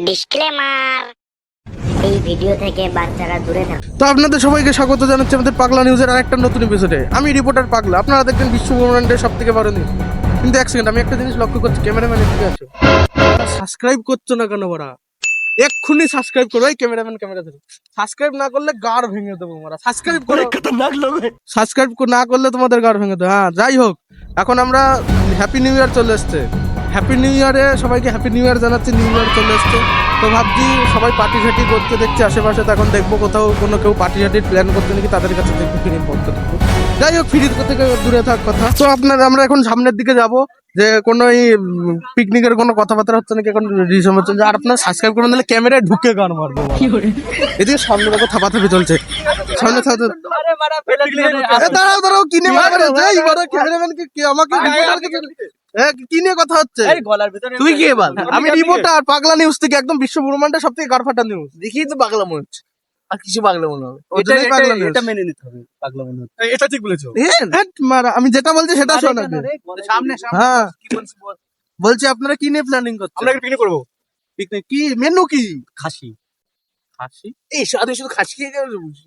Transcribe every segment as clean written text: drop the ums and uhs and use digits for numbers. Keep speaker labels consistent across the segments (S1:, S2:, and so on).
S1: Disclaimer, এই video থেকে বাচ্চারা দূরে থাকুন।
S2: তো আপনাদের সবাইকে স্বাগত জানাচ্ছি আমাদের পাগলা নিউজের আরেকটা নতুন এপিসোডে। আমি রিপোর্টার পাগলা। আপনারা দেখবেন বিশ্ব ব্রহ্মাণ্ডের সব থেকে বড় নিউজ। কিন্তু এক সেকেন্ড, আমি একটা জিনিস লক্ষ্য করছি, ক্যামেরাম্যান এদিকে আছো, সাবস্ক্রাইব করছো না কেন বড়া? এক্ষুনি সাবস্ক্রাইব করো। এই ক্যামেরাম্যান ক্যামেরা ধরে সাবস্ক্রাইব না করলে গাড় ভেঙে দেবো মারা। সাবস্ক্রাইব করো, সাবস্ক্রাইব না করলে তোমাদের গাড় ভেঙে দেবো। হ্যাঁ, যাই হোক, এখন আমরা হ্যাপি নিউ ইয়ার চলে এসছে। হ্যাপি নিউ ইয়ারে সবাইকে হ্যাপি নিউ ইয়ার জানাচ্ছি। নিউ ইয়ার চলে এসছে, তো ভাবছি সবাই পার্টি শার্টি করতে দেখছি আশেপাশে। তো এখন দেখবো কোথাও কোনো কেউ পার্টি শার্টির প্ল্যান করতে নাকি, তাদের কাছে দেখবো ফ্রি করতে থাকবো। যাই হোক, ফ্রি থেকে দূরে থাক কথা। তো আমরা এখন সামনের দিকে যাব, যে কোনো এই পিকনিকের কোনো কথাবার্তা হচ্ছে নাকি, এখন রিসম হচ্ছে। আর আপনার সাবস্ক্রাইব করে দিলে ক্যামেরায় ঢুকে গান মারবো। এদিকে সামনে দেখো থাপাথাপি চলছে, সামনে দাঁড়াও দাঁড়াও, কিনে ক্যামেরাম্যানকে আমাকে কি নিয়ে কথা হচ্ছে? তুই কি বল? আমি রিপোর্টার পাগলা নিউজ থেকে, একদম বিশ্ব ব্রহ্মাণ্ডের সব থেকে গারফাটা নিউজ। দেখি তো পাগলা মনে হচ্ছে, আর কিছু পাগলা মনে হবে। এটা মেনে নিতে হবে, পাগলা মনে হচ্ছে। এটা ঠিক বলেছো। আমি যেটা বলছি সেটা শোনো। সামনে হ্যাঁ বলছি, আপনারা কি নিয়ে প্ল্যানিং করছেন? আমরা পিকনিক করবো। পিকনিক কি মেনু? কি খাসি? খাসি? এই সাথে শুধু খাসি খেয়ে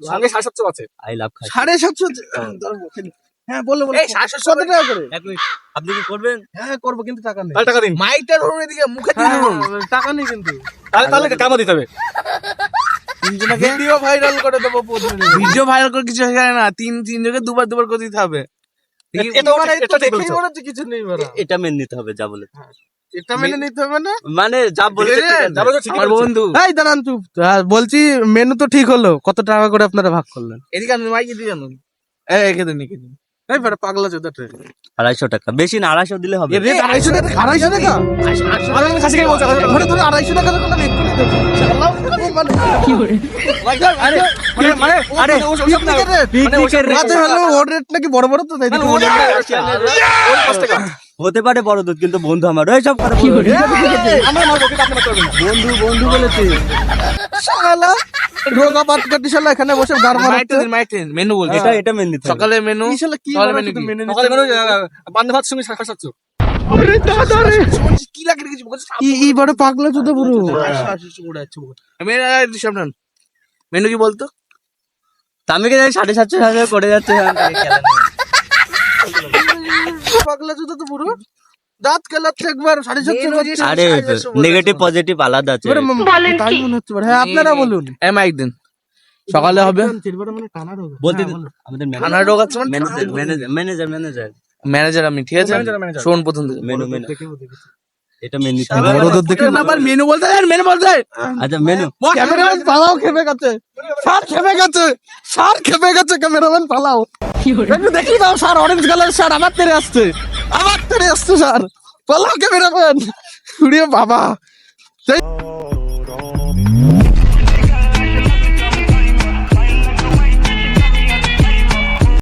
S2: সঙ্গে 750 আছে। আই লাভ খাসি। 750? হ্যাঁ বলো বলো। এই 750 টাকা করে। এক মিনিট, আপনি কি করবেন? হ্যাঁ করবো, কিন্তু টাকা নেই। টাকা দিন। মাইকটা ধরুন এদিকে, মুখে দিয়ে ধরুন। টাকা নেই কিন্তু। তাহলে টাকা দিতে হবে। ভিডিও ভাইরাল করে দেবো। ভিডিও ভাইরাল করে কিছু হয় না, তিন জনকে দুবার করে দিতে হবে। কিছু নেই, এটা মেনে নিতে হবে যা বলে। এটা মেনে নিতে হবে না মানে যা বলেছে আমার বন্ধু। এই দাঁড়ান চুপ। বলছি মেনু তো ঠিক হলো, কত টাকা করে আপনারা ভাগ করলেন? এদিকে আমি মাইকে দিয়ে জানো। একে দিন এই বারে পাগলা চোদা ট্রেন। 250 টাকা, বেশি না 250 দিলে হবে। 250 টাকা? 250 টাকা? আমি কাছে বলছি, ধরে 250 টাকা করে আমি এক্ষুনি দেব। কি করে? মানে আরে পিকনিকের রাতে হলো ওর রেট নাকি বড় বড়, তো তাই হতে পারে বড় দুধ, কিন্তু বন্ধু আমার ওই সব কথা বলবে। আমরা মারবো, কিন্তু আপনি মারতে পারবেন না। বন্ধু বলেছে শালা রোগা পাত কাটি শালা এখানে বসে গার মারতে। মেনু বলছি, এটা মেনু নিতে হবে। সকালে মেনু শালা কি মেনু? সকালে মেনু বান্দা ভাত সঙ্গে শাক খাচ্ছো। আরে দাদা রে, কি লাগে কিছু বলছিস? এই বড় পাগলা চোদা পুরো। মেনু কি বলতো? আমি কি জানি 750 করে যাচ্ছে। পাগলা চোদা তো পুরো দাঁত কেলাচ্ছে একবার। 750? আরে নেগেটিভ পজিটিভ আলাদা আছে, তাই মনে হচ্ছে। হ্যাঁ আপনারা বলুন। মাইক দিন। সকালে হবে বলতে আমাদের ম্যানেজার রোগ আছে। ম্যানেজার আমি, ঠিক আছে? শোন প্রথম মেনু এটা মেনু বড়দের দেখে আবার মেনু বলতে হয়। মেনু বলতে আচ্ছা মেনু ক্যামেরাম্যান পালাও, খেপে গেছে স্যার, খেপে গেছে ক্যামেরাম্যান পালাও। একটু দেখি দাও স্যার, অরেঞ্জ কালার স্যার আমার তেরে আসছে স্যার, পালাও ক্যামেরাম্যান। বাবা